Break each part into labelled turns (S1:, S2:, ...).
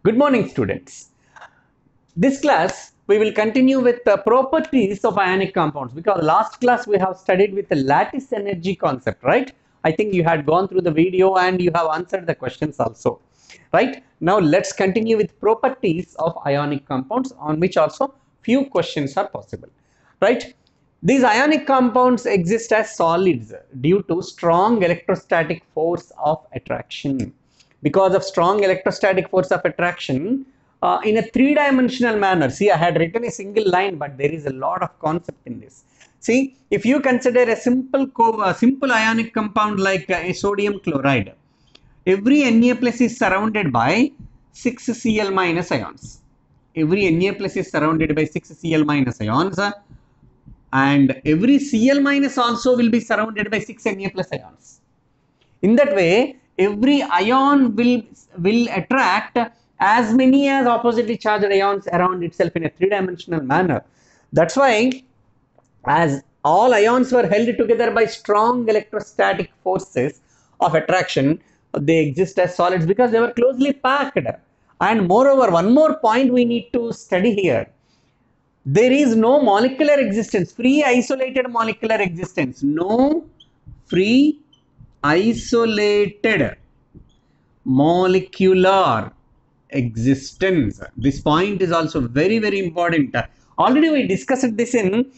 S1: Good morning, students. This class we will continue with the properties of ionic compounds, because last class we have studied with the lattice energy concept, right? I think you had gone through the video and you have answered the questions also, right? Now let's continue with properties of ionic compounds, on which also few questions are possible, right? These ionic compounds exist as solids due to strong electrostatic force of attraction. Because of strong electrostatic force of attraction, in a three-dimensional manner. See, I had written a single line, but there is a lot of concept in this. See, if you consider a simple ionic compound like a sodium chloride, every Na plus is surrounded by 6 Cl minus ions. Every Na plus is surrounded by 6 Cl minus ions, and every Cl minus also will be surrounded by 6 Na plus ions. In that way, every ion will attract as many as oppositely charged ions around itself in a three-dimensional manner. That's why, as all ions were held together by strong electrostatic forces of attraction, they exist as solids because they were closely packed. And moreover, one more point we need to study here. There is no molecular existence, free isolated molecular existence. No free isolated molecular existence. This point is also very, very important. Already we discussed this in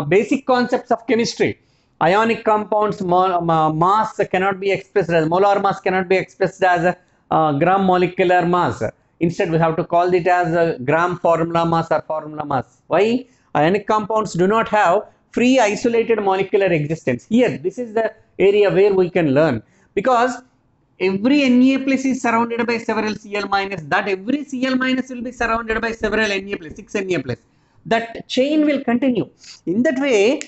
S1: basic concepts of chemistry. Ionic compounds mass cannot be expressed as molar mass, cannot be expressed as gram molecular mass. Instead, we have to call it as gram formula mass or formula mass. Why? Ionic compounds do not have free isolated molecular existence. Here, this is the area where we can learn, because every Na plus is surrounded by several Cl minus, that every Cl minus will be surrounded by several Na plus, 6 Na plus. That chain will continue. In that way,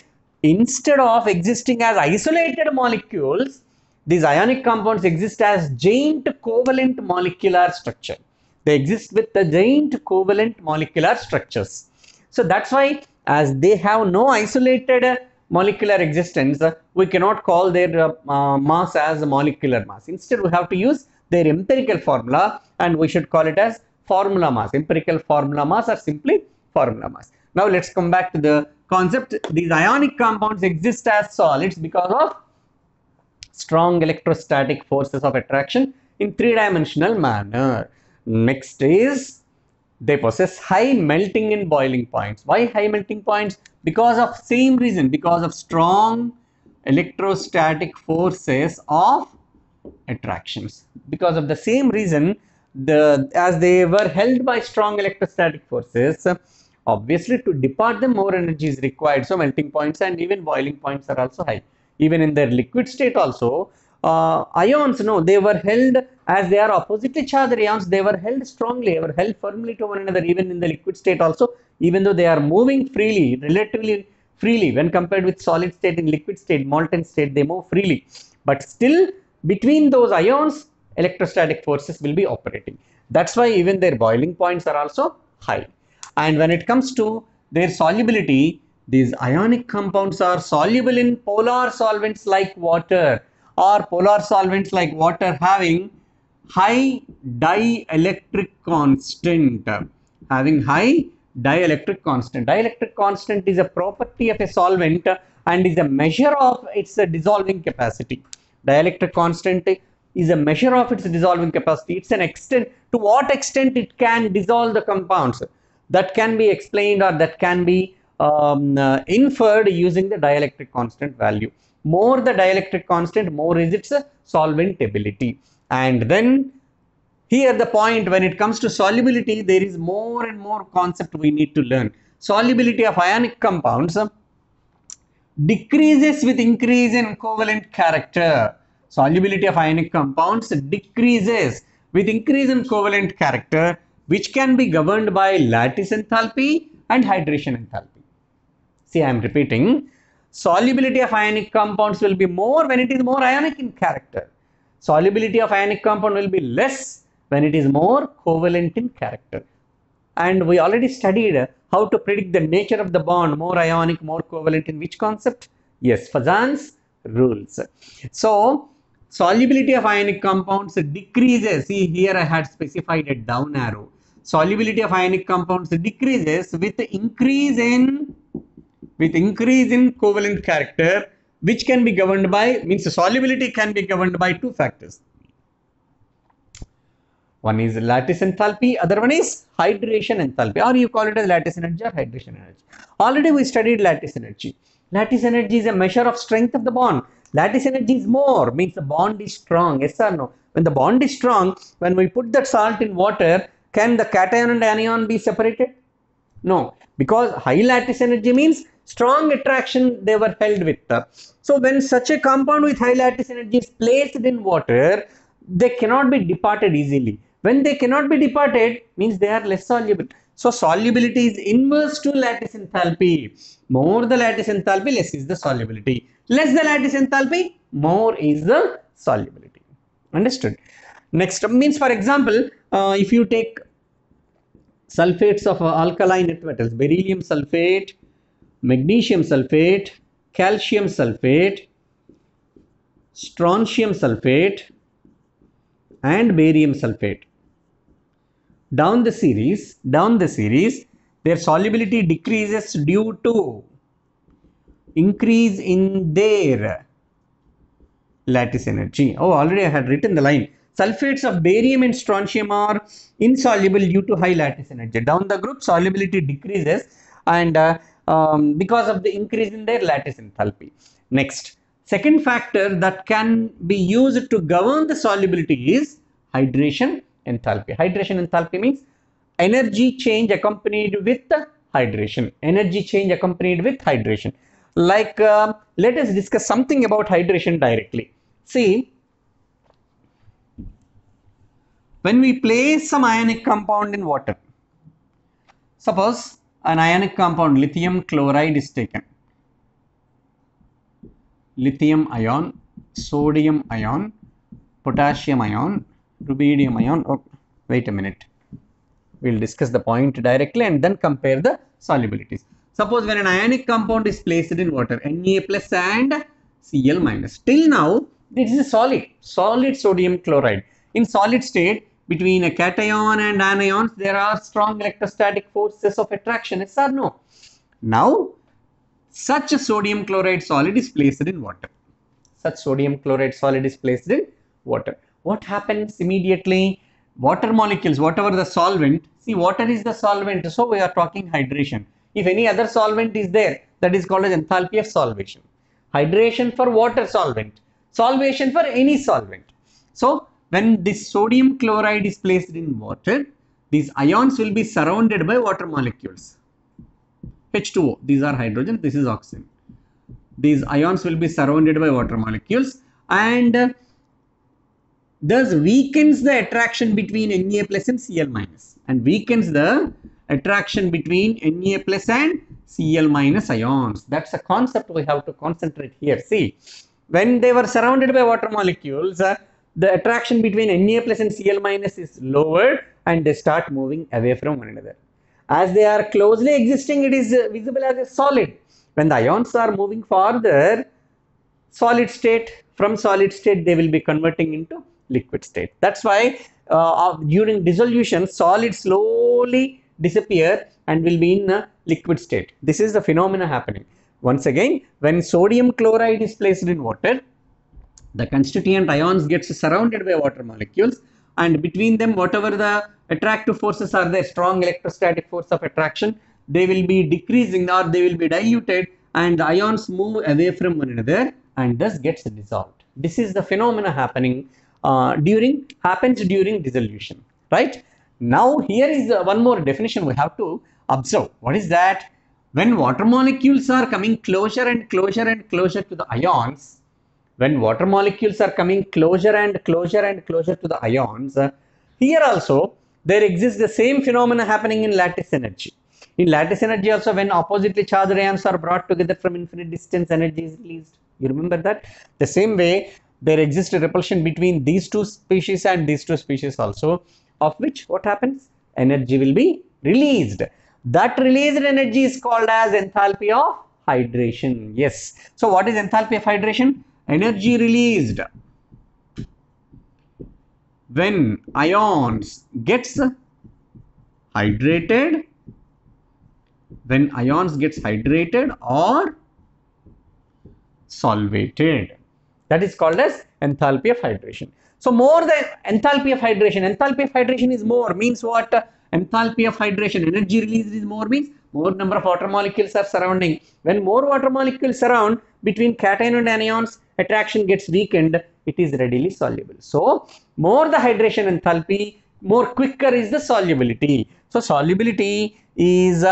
S1: instead of existing as isolated molecules, these ionic compounds exist as giant covalent molecular structure. They exist with the giant covalent molecular structures. So that's why, as they have no isolated molecular existence, we cannot call their mass as molecular mass. Instead, we have to use their empirical formula, and we should call it as formula mass, empirical formula mass, or simply formula mass. Now let's come back to the concept. These ionic compounds exist as solids because of strong electrostatic forces of attraction in three-dimensional manner. Next is, they possess high melting and boiling points. Why high melting points? Because of same reason, because of strong electrostatic forces of attractions. Because of the same reason, as they were held by strong electrostatic forces, obviously to depart them more energy is required. So melting points and even boiling points are also high. Even in their liquid state also, ions, no, they were held, as they are oppositely charged ions, they were held strongly, they were held firmly to one another even in the liquid state also, even though they are moving freely, relatively freely when compared with solid state. In liquid state, molten state, they move freely, but still between those ions, electrostatic forces will be operating. That's why even their boiling points are also high. And when it comes to their solubility, these ionic compounds are soluble in polar solvents like water, or polar solvents like water having high dielectric constant. Having high dielectric constant. Dielectric constant is a property of a solvent and is a measure of its dissolving capacity. Dielectric constant is a measure of its dissolving capacity. It's an extent, to what extent it can dissolve the compounds. That can be explained, or that can be inferred using the dielectric constant value. More the dielectric constant, more is its solventability. And then here the point, when it comes to solubility, there is more and more concept we need to learn. Solubility of ionic compounds decreases with increase in covalent character. Solubility of ionic compounds decreases with increase in covalent character, which can be governed by lattice enthalpy and hydration enthalpy. See, I am repeating. Solubility of ionic compounds will be more when it is more ionic in character. Solubility of ionic compound will be less when it is more covalent in character. And we already studied how to predict the nature of the bond, more ionic, more covalent, in which concept? Yes, Fazan's rules. So, solubility of ionic compounds decreases. See, here I had specified a down arrow. Solubility of ionic compounds decreases with increase in covalent character, which can be governed by, means the solubility can be governed by two factors. One is lattice enthalpy, other one is hydration enthalpy, or you call it as lattice energy or hydration energy. Already we studied lattice energy. Lattice energy is a measure of strength of the bond. Lattice energy is more, means the bond is strong. Yes or no? When the bond is strong, when we put that salt in water, can the cation and anion be separated? No, because high lattice energy means strong attraction they were held with. So when such a compound with high lattice energy is placed in water, they cannot be departed easily. When they cannot be departed, means they are less soluble. So solubility is inverse to lattice enthalpy. More the lattice enthalpy, less is the solubility. Less the lattice enthalpy, more is the solubility. Understood? Next means, for example, if you take sulfates of alkaline earth metals, beryllium sulfate, magnesium sulfate, calcium sulfate, strontium sulfate, and barium sulfate. Down the series, their solubility decreases due to increase in their lattice energy. Oh, already I had written the line. Sulfates of barium and strontium are insoluble due to high lattice energy. Down the group, solubility decreases, and because of the increase in their lattice enthalpy. Next, second factor that can be used to govern the solubility is hydration enthalpy. Hydration enthalpy means energy change accompanied with hydration. Energy change accompanied with hydration. Like, let us discuss something about hydration directly. See, when we place some ionic compound in water, suppose an ionic compound, lithium chloride is taken. Lithium ion, sodium ion, potassium ion, rubidium ion. Oh, wait a minute. We'll discuss the point directly and then compare the solubilities. Suppose when an ionic compound is placed in water, Na plus and Cl minus. Till now, this is a solid sodium chloride. In solid state, between a cation and anions, there are strong electrostatic forces of attraction. Yes or no? Now, such a sodium chloride solid is placed in water. What happens immediately? Water molecules, whatever the solvent, see, water is the solvent, so we are talking hydration. If any other solvent is there, that is called as enthalpy of solvation. Hydration for water solvent, solvation for any solvent. So when this sodium chloride is placed in water, these ions will be surrounded by water molecules. H2O, these are hydrogen, this is oxygen. These ions will be surrounded by water molecules, and thus weakens the attraction between Na plus and Cl minus, and weakens the attraction between Na plus and Cl minus ions. That's a concept we have to concentrate here. See, when they were surrounded by water molecules, the attraction between Na plus and Cl minus is lowered and they start moving away from one another. As they are closely existing, it is visible as a solid. When the ions are moving farther, solid state, from solid state they will be converting into liquid state. That's why during dissolution, solids slowly disappear and will be in a liquid state. This is the phenomena happening. Once again, when sodium chloride is placed in water, the constituent ions gets surrounded by water molecules, and between them, whatever the attractive forces are there, strong electrostatic force of attraction, they will be decreasing or they will be diluted, and the ions move away from one another and thus gets dissolved. This is the phenomena happening happens during dissolution, right? Now here is one more definition we have to observe. What is that? When water molecules are coming closer and closer and closer to the ions, when water molecules are coming closer and closer and closer to the ions, here also there exists the same phenomena happening in lattice energy. In lattice energy also, when oppositely charged ions are brought together from infinite distance, energy is released. You remember that? The same way, there exists a repulsion between these two species and these two species also, of which what happens? Energy will be released. That released energy is called as enthalpy of hydration. Yes. So what is enthalpy of hydration? Energy released when ions gets hydrated, or solvated. That is called as enthalpy of hydration. So more the enthalpy of hydration is more means what? Enthalpy of hydration, energy released is more means more number of water molecules are surrounding. When more water molecules surround between cation and anions, attraction gets weakened, it is readily soluble. So more the hydration enthalpy, more quicker is the solubility. So solubility is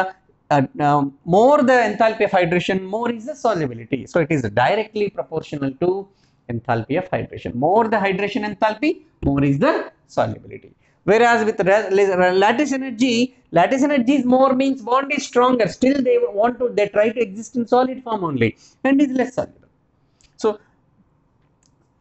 S1: more the enthalpy of hydration, more is the solubility. So it is directly proportional to enthalpy of hydration. More the hydration enthalpy, more is the solubility. Whereas with lattice energy is more means bond is stronger. Still they try to exist in solid form only and is less soluble. So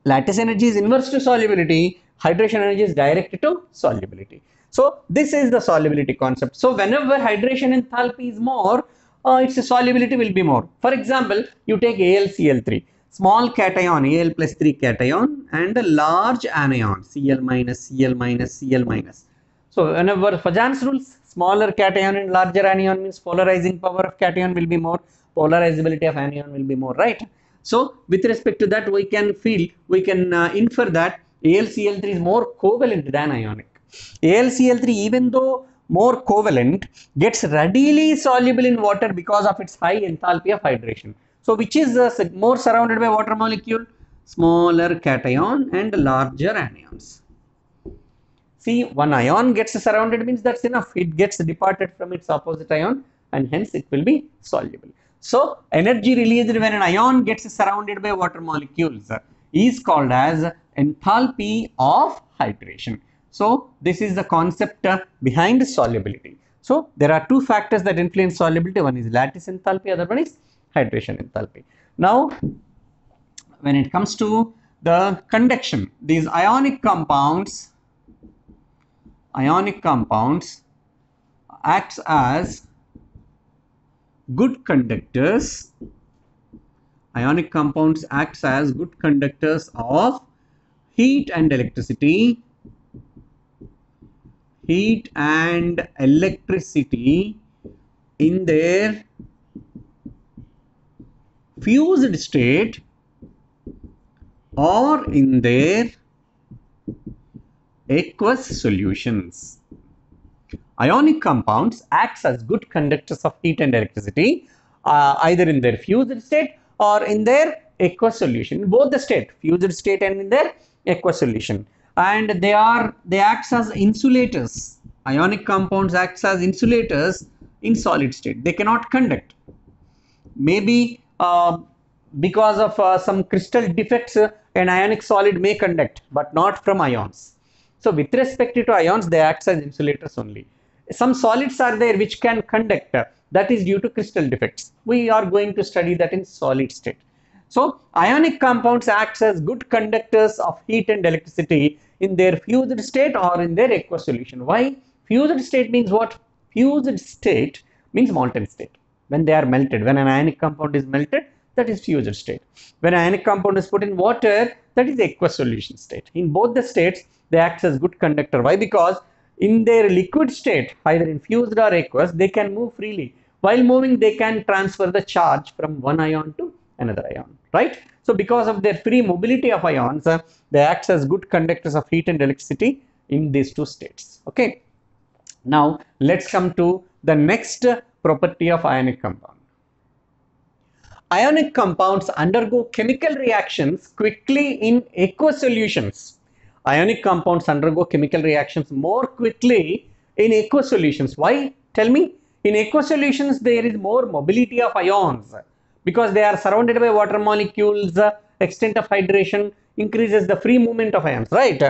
S1: lattice energy is inverse to solubility, hydration energy is direct to solubility. So this is the solubility concept. So whenever hydration enthalpy is more, its solubility will be more. For example, you take AlCl3, small cation Al plus 3 cation and a large anion Cl minus, Cl minus, Cl minus. So whenever Fajans rules, smaller cation and larger anion means polarizing power of cation will be more, polarizability of anion will be more, right? So with respect to that, we can infer that AlCl3 is more covalent than ionic. AlCl3, even though more covalent, gets readily soluble in water because of its high enthalpy of hydration. So which is more surrounded by water molecule? Smaller cation and larger anions. See, one ion gets surrounded means that's enough. It gets departed from its opposite ion and hence it will be soluble. So energy released when an ion gets surrounded by water molecules is called as enthalpy of hydration. So this is the concept behind solubility. So there are two factors that influence solubility. One is lattice enthalpy, other one is hydration enthalpy. Now when it comes to the conduction, these ionic compounds acts as good conductors. Ionic compounds acts as good conductors of heat and electricity in their fused state or in their aqueous solutions. Ionic compounds acts as good conductors of heat and electricity either in their fused state or in their aqueous solution, in both the state, fused state and in their aqueous solution. And they act as insulators. Ionic compounds act as insulators in solid state. They cannot conduct. Maybe because of some crystal defects, an ionic solid may conduct, but not from ions. So with respect to ions, they act as insulators only. Some solids are there which can conduct. That is due to crystal defects. We are going to study that in solid state. So ionic compounds act as good conductors of heat and electricity in their fused state or in their aqueous solution. Why? Fused state means what? Fused state means molten state. When they are melted, when an ionic compound is melted, that is fused state. When an ionic compound is put in water, that is aqueous solution state. In both the states, they act as good conductor. Why? Because in their liquid state, either in fused or aqueous, they can move freely. While moving, they can transfer the charge from one ion to another ion, right? So because of their free mobility of ions, they act as good conductors of heat and electricity in these two states. Okay. Now let's come to the next property of ionic compound. Ionic compounds undergo chemical reactions quickly in aqueous solutions. Ionic compounds undergo chemical reactions more quickly in aqueous solutions. Why? Tell me. In aqueous solutions, there is more mobility of ions because they are surrounded by water molecules. Extent of hydration increases the free movement of ions, right?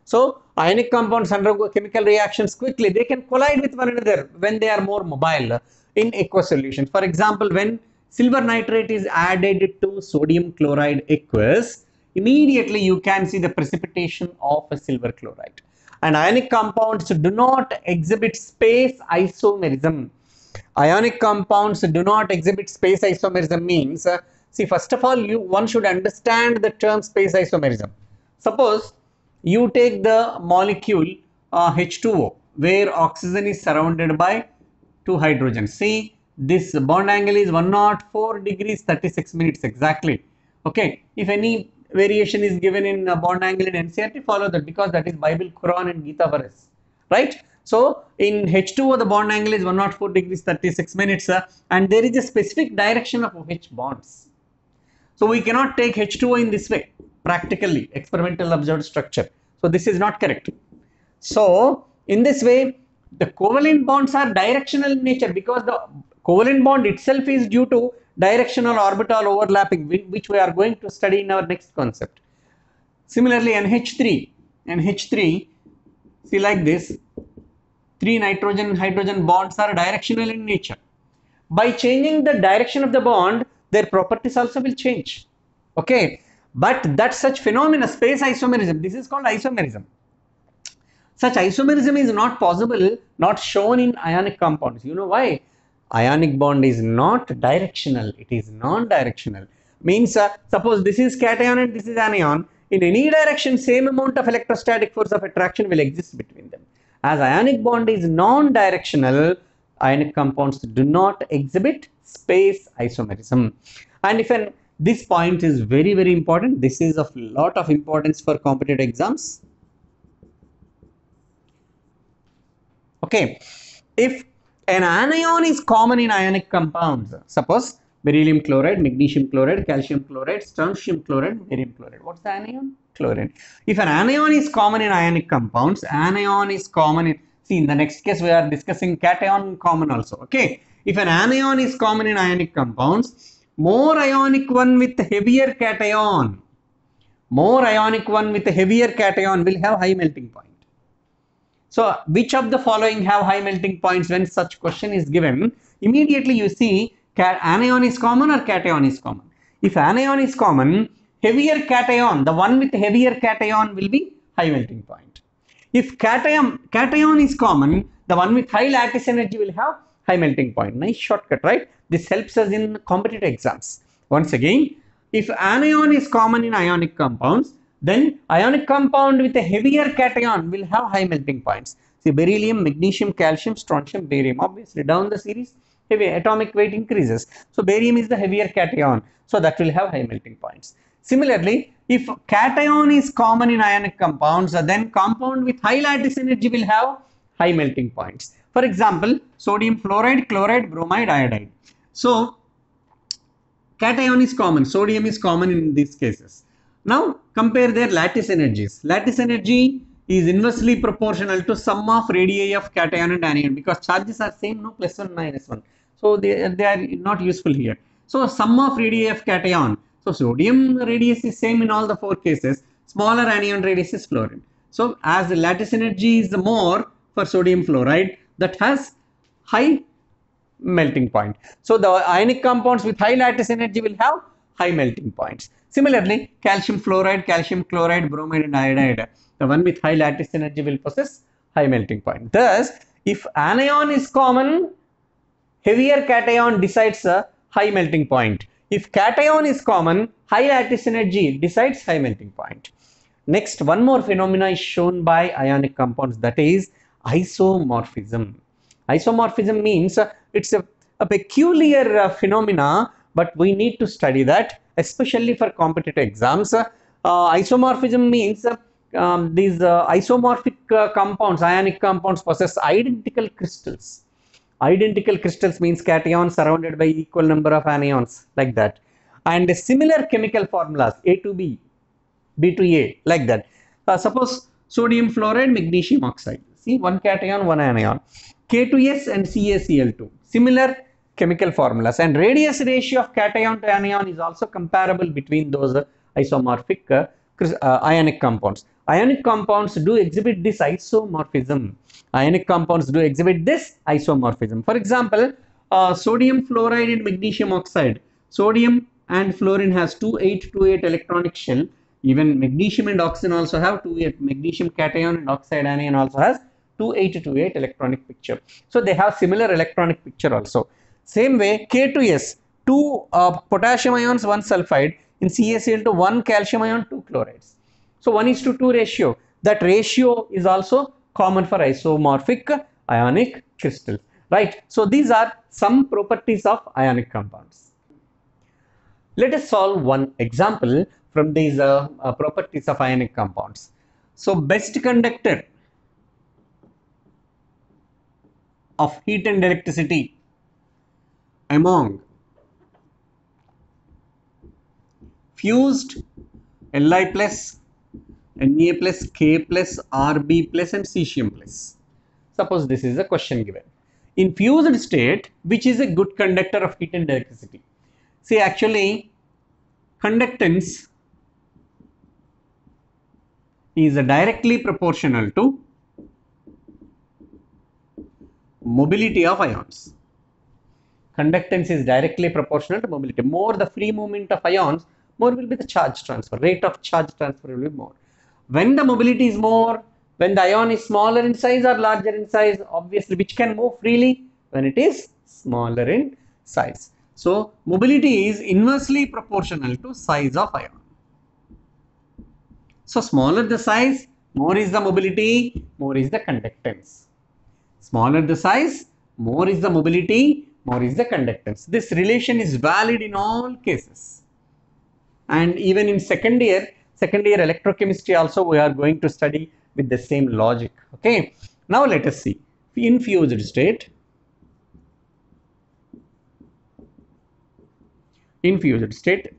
S1: So ionic compounds undergo chemical reactions quickly. They can collide with one another when they are more mobile in aqueous solutions. For example, when silver nitrate is added to sodium chloride aqueous, immediately you can see the precipitation of a silver chloride. And ionic compounds do not exhibit space isomerism. Ionic compounds do not exhibit space isomerism means, see, first of all, one should understand the term space isomerism. Suppose You take the molecule H2O, where oxygen is surrounded by two hydrogens. See, this bond angle is 104 degrees 36 minutes exactly. Okay, if any variation is given in bond angle in NCERT, follow that, because that is Bible, Quran and Gita for us, right? So in H2O the bond angle is 104 degrees 36 minutes, and there is a specific direction of OH bonds. So we cannot take H2O in this way, practically, experimental observed structure. So this is not correct. So in this way, the covalent bonds are directional in nature, because the covalent bond itself is due to directional orbital overlapping, which we are going to study in our next concept. Similarly, NH3, see like this, three nitrogen hydrogen bonds are directional in nature. By changing the direction of the bond, their properties also will change. Okay, but that such phenomena, space isomerism, this is called isomerism. Such isomerism is not possible, not shown in ionic compounds. You know why? Ionic bond is not directional, it is non-directional. Means suppose this is cation and this is anion, in any direction same amount of electrostatic force of attraction will exist between them. As ionic bond is non-directional, ionic compounds do not exhibit space isomerism. And if this point is very, very important, this is of lot of importance for competitive exams. Okay, if an anion is common in ionic compounds, suppose beryllium chloride, magnesium chloride, calcium chloride, strontium chloride, barium chloride. What's the anion? Chlorine. If an anion is common in ionic compounds, anion is common in, see, in the next case we are discussing cation common also. Okay, if an anion is common in ionic compounds, more ionic one with heavier cation will have high melting point. So which of the following have high melting points? When such question is given, immediately you see anion is common or cation is common. If anion is common, heavier cation, the one with heavier cation will be high melting point. If cation is common, the one with high lattice energy will have high melting point. Nice shortcut, right? This helps us in competitive exams. Once again, if anion is common in ionic compounds, then ionic compound with a heavier cation will have high melting points. See, beryllium, magnesium, calcium, strontium, barium. Obviously, down the series, heavy atomic weight increases. So barium is the heavier cation, so that will have high melting points. Similarly, if cation is common in ionic compounds, then compound with high lattice energy will have high melting points. For example, sodium fluoride, chloride, bromide, iodide. So cation is common, sodium is common in these cases. Now compare their lattice energies. Lattice energy is inversely proportional to sum of radii of cation and anion, because charges are same, no, plus 1 minus 1. So they are not useful here. So sum of radii of cation. So sodium radius is same in all the 4 cases. Smaller anion radius is fluorine. So as the lattice energy is more for sodium fluoride, that has high melting point. So the ionic compounds with high lattice energy will have high melting points. Similarly, calcium fluoride, calcium chloride, bromide and iodide, the one with high lattice energy will possess high melting point. Thus, if anion is common, heavier cation decides a high melting point. If cation is common, high lattice energy decides high melting point. Next, one more phenomena is shown by ionic compounds, that is isomorphism. Isomorphism means it's a peculiar phenomena, but we need to study that, especially for competitive exams. Isomorphism means these isomorphic compounds, ionic compounds, possess identical crystals. Identical crystals means cations surrounded by equal number of anions, like that, and similar chemical formulas, A to B, B to A, like that. Suppose sodium fluoride, magnesium oxide. See, one cation, one anion. K2S and CaCl2. Similar chemical formulas, and radius ratio of cation to anion is also comparable between those isomorphic ionic compounds. Ionic compounds do exhibit this isomorphism. Ionic compounds do exhibit this isomorphism. For example, sodium fluoride and magnesium oxide. Sodium and fluorine has 2828 electronic shell. Even magnesium and oxygen also have 28. Magnesium cation and oxide anion also has 2828 electronic picture. So they have similar electronic picture also. Same way, K2S, 2 potassium ions, 1 sulfide. In CaCl2, 1 calcium ion, 2 chlorides. So 1:2 ratio. That ratio is also common for isomorphic ionic crystals, right? So these are some properties of ionic compounds. Let us solve one example from these properties of ionic compounds. So best conductor of heat and electricity among fused Li plus, Na plus, K plus, Rb plus and cesium plus. Suppose this is a question given. In fused state, which is a good conductor of heat and electricity? See, actually, conductance is directly proportional to mobility of ions. Conductance is directly proportional to mobility. More the free movement of ions, more will be the charge transfer. Rate of charge transfer will be more. When the mobility is more, when the ion is smaller in size or larger in size, obviously which can move freely? When it is smaller in size. So mobility is inversely proportional to size of ion. So smaller the size, more is the mobility, more is the conductance. Smaller the size, more is the mobility, more is the conductance. This relation is valid in all cases. And even in second year electrochemistry also we are going to study with the same logic. Okay. Now let us see. In fused state,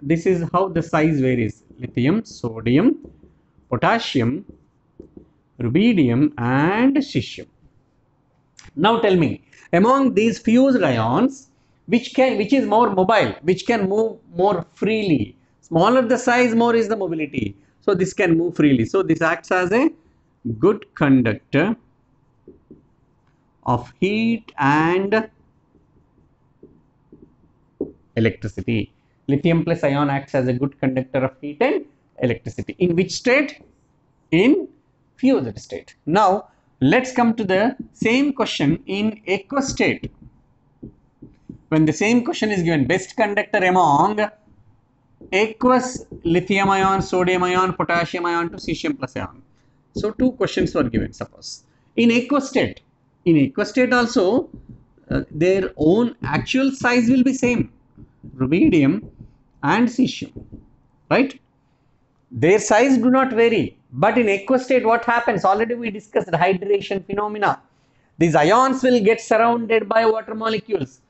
S1: this is how the size varies. Lithium, sodium, potassium, rubidium and cesium. Now tell me, among these fused ions, which is more mobile, which can move more freely? Smaller the size, more is the mobility. So this can move freely. So this acts as a good conductor of heat and electricity. Lithium plus ion acts as a good conductor of heat and electricity. In which state? In fused state. Now let's come to the same question in aqueous state. When the same question is given, best conductor among aqueous lithium ion, sodium ion, potassium ion to cesium plus ion. So two questions were given. Suppose in aqueous state also their own actual size will be same, rubidium and cesium, right? Their size do not vary. But in aqueous state, what happens? Already we discussed hydration phenomena. These ions will get surrounded by water molecules.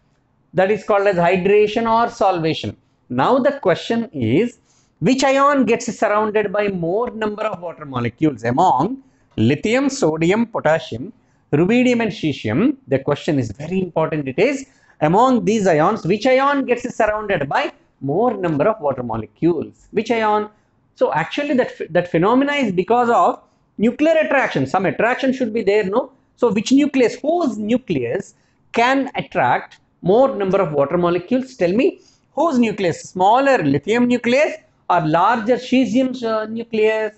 S1: That is called as hydration or solvation. Now the question is, which ion gets surrounded by more number of water molecules among lithium, sodium, potassium, rubidium and cesium? The question is very important. It is, among these ions, which ion gets surrounded by more number of water molecules? Which ion? So actually that phenomena is because of nuclear attraction. Some attraction should be there, no? So which nucleus, whose nucleus can attract more number of water molecules? Tell me, whose nucleus? Smaller lithium nucleus or larger cesium nucleus?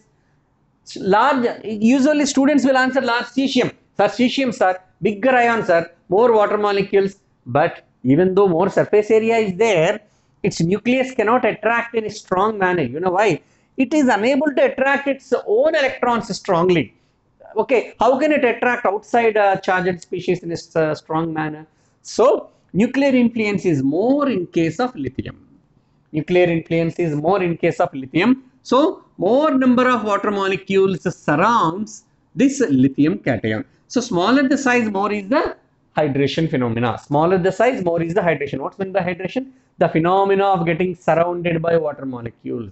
S1: Large, usually students will answer large cesium. Sir, cesium sir, bigger ions sir, more water molecules. But even though more surface area is there, its nucleus cannot attract in a strong manner. You know why? It is unable to attract its own electrons strongly. Okay, how can it attract outside charged species in a strong manner? So nuclear influence is more in case of lithium. Nuclear influence is more in case of lithium. So more number of water molecules surrounds this lithium cation. So smaller the size, more is the hydration phenomena. Smaller the size, more is the hydration. What's meant by hydration? The phenomena of getting surrounded by water molecules.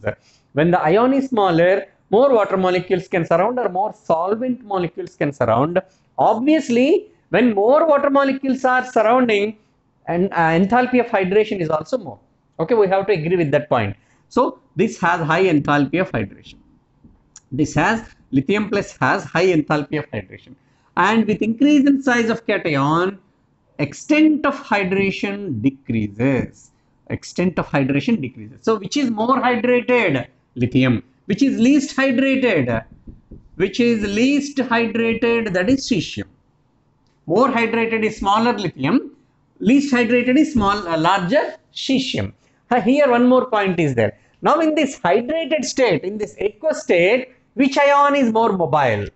S1: When the ion is smaller, more water molecules can surround or more solvent molecules can surround. Obviously, when more water molecules are surrounding, and enthalpy of hydration is also more. Okay, we have to agree with that point. So this has high enthalpy of hydration. This has lithium plus has high enthalpy of hydration. And with increase in size of cation, extent of hydration decreases. Extent of hydration decreases. So which is more hydrated? Lithium. Which is least hydrated? Which is least hydrated? That is cesium. More hydrated is smaller lithium. Least hydrated is larger cesium. Here one more point is there. Now in this hydrated state, in this aqueous state, which ion is more mobile?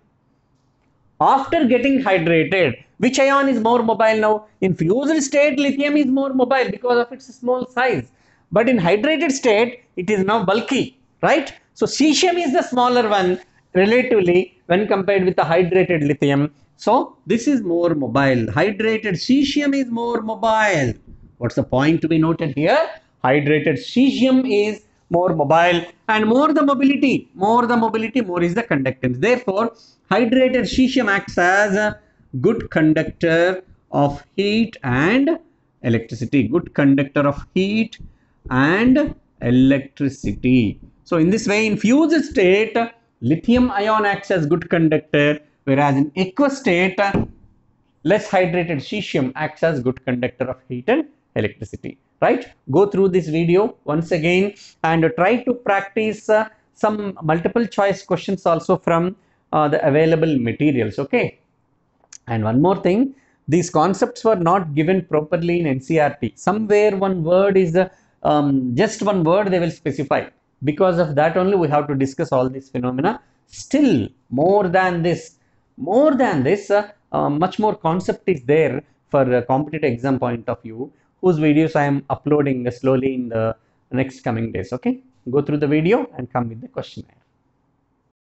S1: After getting hydrated, which ion is more mobile now? In fused state, lithium is more mobile because of its small size. But in hydrated state, it is now bulky, right? So cesium is the smaller one relatively when compared with the hydrated lithium. So this is more mobile. Hydrated cesium is more mobile. What's the point to be noted here? Hydrated cesium is more mobile, and more the mobility, more is the conductance. Therefore, hydrated cesium acts as a good conductor of heat and electricity. Good conductor of heat and electricity. So in this way, in fused state, lithium ion acts as good conductor, whereas in aqueous state, less hydrated cesium acts as good conductor of heat and electricity. Right? Go through this video once again and try to practice some multiple choice questions also from the available materials. Okay. And one more thing, these concepts were not given properly in NCERT. Somewhere one word is just one word they will specify. Because of that only we have to discuss all these phenomena. Still, more than this, much more concept is there for a competitive exam point of view, whose videos I am uploading slowly in the next coming days. Okay, go through the video and come with the questionnaire.